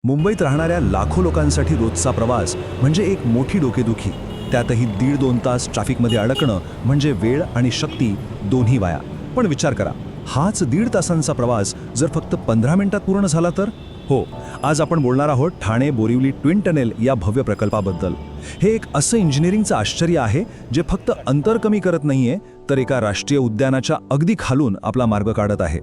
मुंबईत राहणाऱ्या लाखो लोकांसाठी रोजचा प्रवास म्हणजे एक मोठी डोकेदुखी. त्यातही 1.5-2 तास ट्रॅफिकमध्ये अडकणं म्हणजे वेळ आणि शक्ती दोन्ही वाया. पण विचार करा, हाच 1.5 तासांचा प्रवास जर फक्त 15 मिनिटात पूर्ण झाला तर? हो, आज आपण बोलणार आहोत ठाणे बोरिवली ट्विन टनेल या भव्य प्रकल्पाबद्दल. हे एक असं इंजिनिअरिंगचं आश्चर्य आहे जे फक्त अंतर कमी करत नाहीये, तर एका राष्ट्रीय उद्यानाच्या अगदी खालून आपला मार्ग काढत आहे.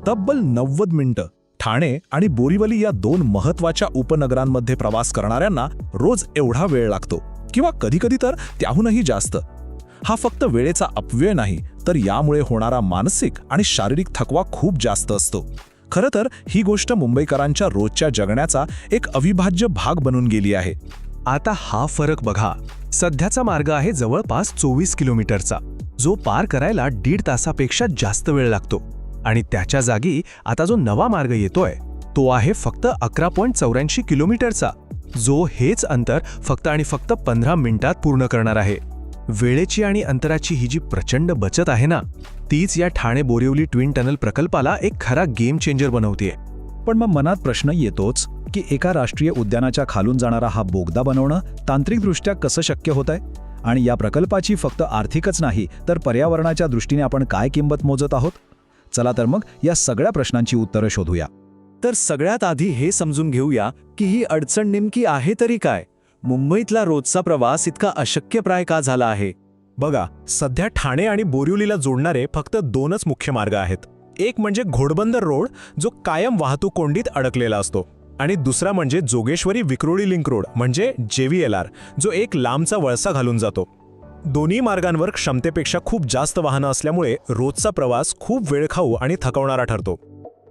तब्बल 90 मिनिटं ठाणे आणि बोरिवली या दोन महत्त्वाच्या उपनगरांमध्ये प्रवास करणाऱ्यांना रोज एवढा वेळ लागतो, किंवा कधीकधी तर त्याहूनही जास्त. हा फक्त वेळेचा अपव्यय नाही, तर यामुळे होणारा मानसिक आणि शारीरिक थकवा खूप जास्त असतो. खरं तर ही गोष्ट मुंबईकरांच्या रोजच्या जगण्याचा एक अविभाज्य भाग बनून गेली आहे. आता हा फरक बघा. सध्याचा मार्ग आहे जवळपास 24 किलोमीटरचा, जो पार करायला 1.5 तासापेक्षा जास्त वेळ लागतो. आणि त्याच्या जागी आता जो नवा मार्ग येतोय तो आहे फक्त 11.84 किलोमीटरचा, जो हेच अंतर फक्त आणि फक्त 15 मिनिटात पूर्ण करणार आहे. वेळेची आणि अंतराची ही जी प्रचंड बचत आहे ना, तीच या ठाणे बोरिवली ट्विन टनल प्रकल्पाला एक खरा गेम चेंजर बनवतेय. पण मग मनात प्रश्न येतोच की एका राष्ट्रीय उद्यानाच्या खालून जाणारा हा बोगदा बनवणं तांत्रिकदृष्ट्या कसं शक्य होत आहे, आणि या प्रकल्पाची फक्त आर्थिकच नाही तर पर्यावरणाच्या दृष्टीने आपण काय किंमत मोजत आहोत? चला तर मग या सगळ्या प्रश्नांची उत्तरं शोधूया. तर सगळ्यात आधी हे समजून घेऊया की ही अडचण नेमकी आहे तरी काय. मुंबईतला रोजचा प्रवास इतका अशक्यप्राय का झाला आहे? बघा, सध्या ठाणे आणि बोरिवलीला जोडणारे फक्त 2च मुख्य मार्ग आहेत. एक म्हणजे घोडबंदर रोड, जो कायम वाहतूक कोंडीत अडकलेला असतो, आणि दुसरा म्हणजे जोगेश्वरी विक्रोळी लिंक रोड म्हणजे JVLR, जो एक लांबचा वळसा घालून जातो. दोन्ही मार्गांवर क्षमतेपेक्षा खूप जास्त वाहनं असल्यामुळे रोजचा प्रवास खूप वेळखाऊ आणि थकवणारा ठरतो.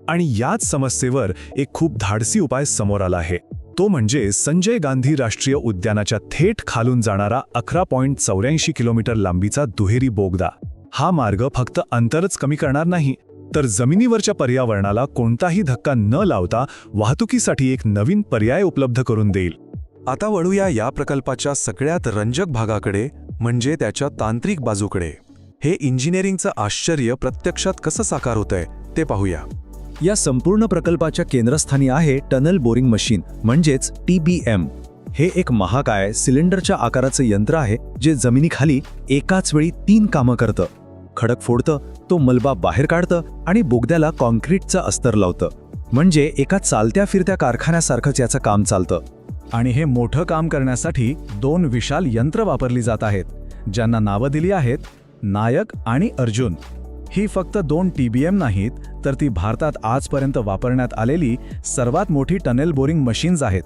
आणि याच समस्येवर एक खूप धाडसी उपाय समोर आला आहे. तो म्हणजे संजय गांधी राष्ट्रीय उद्यानाच्या थेट खालून जाणारा 11.84 किलोमीटर लांबीचा दुहेरी बोगदा. हा मार्ग फक्त अंतरच कमी करणार नाही, तर जमिनीवरच्या पर्यावरणाला कोणताही धक्का न लावता वाहतुकीसाठी एक नवीन पर्याय उपलब्ध करून देईल. आता वळूया या प्रकल्पाच्या सगळ्यात रंजक भागाकडे, म्हणजे त्याच्या तांत्रिक बाजूकडे. हे इंजिनिअरिंगचं आश्चर्य प्रत्यक्षात कसं साकार होतंय ते पाहूया. या संपूर्ण प्रकल्पाच्या केंद्रस्थानी आहे टनल बोरिंग मशीन म्हणजेच TBM. हे एक महाकाय सिलेंडरच्या आकाराचं यंत्र आहे जे जमिनीखाली एकाच वेळी 3 कामं करतं. खडक फोडतं, तो मलबा बाहेर काढतं आणि बोगद्याला कॉन्क्रीटचं अस्तर लावतं. म्हणजे एका चालत्या फिरत्या कारखान्यासारखंच याचं काम चालतं. आणि हे मोठं काम करण्यासाठी 2 विशाल यंत्र वापरली जात आहेत, ज्यांना नावं दिली आहेत नायक आणि अर्जुन. ही फक्त 2 TBM नाहीत, तर ती भारतात आजपर्यंत वापरण्यात आलेली सर्वात मोठी टनेल बोरिंग मशीन्स आहेत.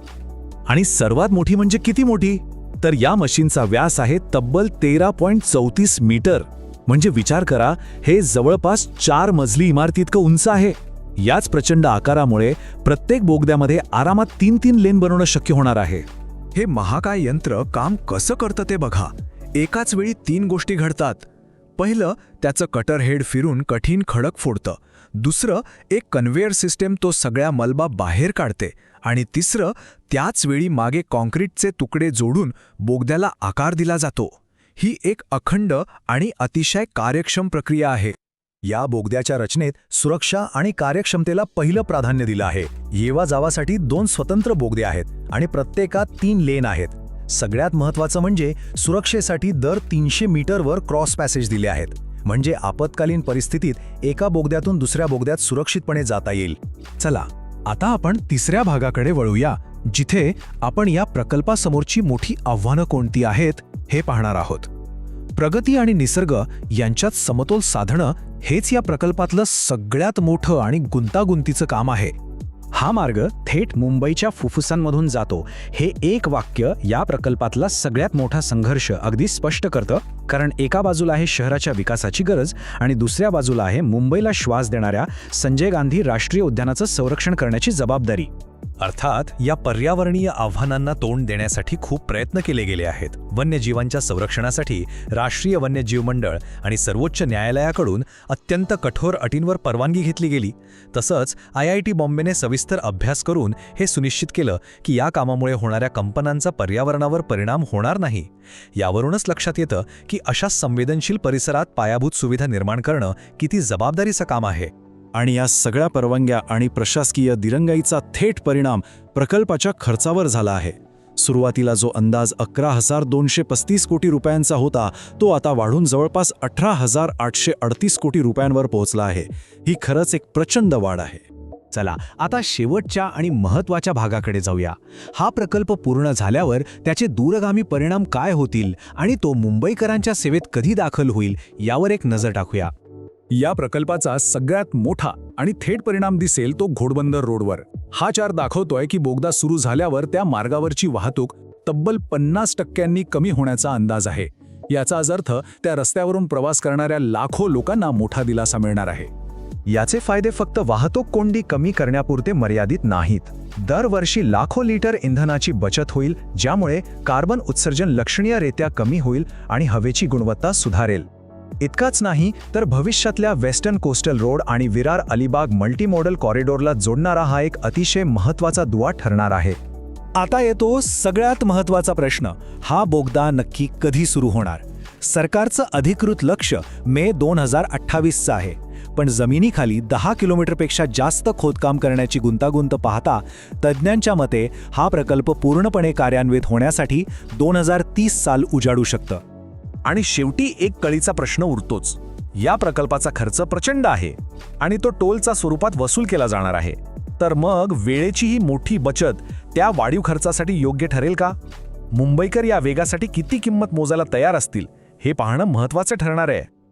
आणि सर्वात मोठी म्हणजे किती मोठी? तर या मशीनचा व्यास आहे तब्बल 13.34 मीटर. म्हणजे विचार करा, हे जवळपास 4 मजली इमारतीइतकं उंच आहे. याच प्रचंड आकारामुळे प्रत्येक बोगद्यामध्ये आरामात 3 लेन बनवणं शक्य होणार आहे. हे महाकाय यंत्र काम कसं करतं ते बघा. एकाच वेळी 3 गोष्टी घडतात. पहिलं, त्याचं कटर हेड फिरून कठीण खडक फोडतं. दुसरं, एक कन्व्हेयर सिस्टीम तो सगळ्या मलबा बाहेर काढते. आणि तिसरं, त्याच वेळी मागे कॉन्क्रीटचे तुकडे जोडून बोगद्याला आकार दिला जातो. ही एक अखंड आणि अतिशय कार्यक्षम प्रक्रिया आहे. या बोगद्याच्या रचनेत सुरक्षा आणि कार्यक्षमतेला पहिलं प्राधान्य दिलं आहे. येवा जावासाठी 2 स्वतंत्र बोगदे आहेत आणि प्रत्येकात 3 लेन आहेत. सगळ्यात महत्त्वाचं म्हणजे सुरक्षेसाठी दर 300 मीटरवर क्रॉस पॅसेज दिले आहेत, म्हणजे आपत्कालीन परिस्थितीत एका बोगद्यातून दुसऱ्या बोगद्यात सुरक्षितपणे जाता येईल. चला, आता आपण तिसऱ्या भागाकडे वळूया, जिथे आपण या प्रकल्पासमोरची मोठी आव्हानं कोणती आहेत हे पाहणार आहोत. प्रगती आणि निसर्ग यांच्यात समतोल साधणं हेच या प्रकल्पातलं सगळ्यात मोठं आणि गुंतागुंतीचं काम आहे. हा मार्ग थेट मुंबईच्या फुफ्फुसांमधून जातो, हे एक वाक्य या प्रकल्पातला सगळ्यात मोठा संघर्ष अगदी स्पष्ट करतं. कारण एका बाजूला आहे शहराच्या विकासाची गरज आणि दुसऱ्या बाजूला आहे मुंबईला श्वास देणाऱ्या संजय गांधी राष्ट्रीय उद्यानाचं संरक्षण करण्याची जबाबदारी. अर्थात या पर्यावरणीय आव्हानांना तोंड देण्यासाठी खूप प्रयत्न केले गेले आहेत. वन्यजीवांच्या संरक्षणासाठी राष्ट्रीय वन्यजीव मंडळ आणि सर्वोच्च न्यायालयाकडून अत्यंत कठोर अटींवर परवानगी घेतली गेली. तसंच IIT बॉम्बेने सविस्तर अभ्यास करून हे सुनिश्चित केलं की या कामामुळे होणाऱ्या कंपनांचा पर्यावरणावर परिणाम होणार नाही. यावरूनच लक्षात येतं की अशा संवेदनशील परिसरात पायाभूत सुविधा निर्माण करणं किती जबाबदारीचं काम आहे. आणि या सगळ्या परवानग्या आणि प्रशासकीय दिरंगाईचा थेट परिणाम प्रकल्पाच्या खर्चावर झाला आहे. सुरुवातीला जो अंदाज 11,235 कोटी रुपयांचा होता तो आता वाढून जवळपास 18,838 कोटी रुपयांवर पोहोचला आहे. ही खरंच एक प्रचंड वाढ आहे. चला आता शेवटच्या आणि महत्त्वाच्या भागाकडे जाऊया. हा प्रकल्प पूर्ण झाल्यावर त्याचे दूरगामी परिणाम काय होतील आणि तो मुंबईकरांच्या सेवेत कधी दाखल होईल यावर एक नजर टाकूया. या प्रकल्पाचा सगळ्यात मोठा आणि थेट परिणाम दिसेल तो घोडबंदर रोडवर. हा चार्ट दाखवतोय की बोगदा सुरू झाल्यावर त्या मार्गावरची वाहतूक तब्बल 50% कमी होण्याचा अंदाज आहे. याचाच अर्थ त्या रस्त्यावरून प्रवास करणाऱ्या लाखो लोकांना मोठा दिलासा मिळणार आहे. याचे फायदे फक्त वाहतूक कोंडी कमी करण्यापुरते मर्यादित नाहीत. दरवर्षी लाखो लिटर इंधनाची बचत होईल, ज्यामुळे कार्बन उत्सर्जन लक्षणीयरित्या कमी होईल आणि हवेची गुणवत्ता सुधारेल. इतकाच नाही तर भविष्यातल्या वेस्टर्न कोस्टल रोड आणि विरार अलिबाग मल्टीमॉडल कॉरिडॉरला जोडणारा हा एक अतिशय महत्त्वाचा दुवा ठरणार आहे. आता येतो सगळ्यात महत्त्वाचा प्रश्न, हा बोगदा नक्की कधी सुरू होणार? सरकारचं अधिकृत लक्ष मे 2028चं आहे, पण जमिनीखाली 10 किलोमीटरपेक्षा जास्त खोदकाम करण्याची गुंतागुंत पाहता तज्ज्ञांच्या मते हा प्रकल्प पूर्णपणे कार्यान्वित होण्यासाठी 2030 साल उजाडू शकतं. आणि शेवटी एक कळीचा प्रश्न उरतोच. या प्रकल्पाचा खर्च प्रचंड आहे आणि तो टोलच्या स्वरूपात वसूल केला जाणार आहे. तर मग वेळेची ही मोठी बचत त्या वाढीव खर्चासाठी योग्य ठरेल का? मुंबईकर या वेगासाठी किती किंमत मोजायला तयार असतील हे पाहणं महत्त्वाचं ठरणार आहे.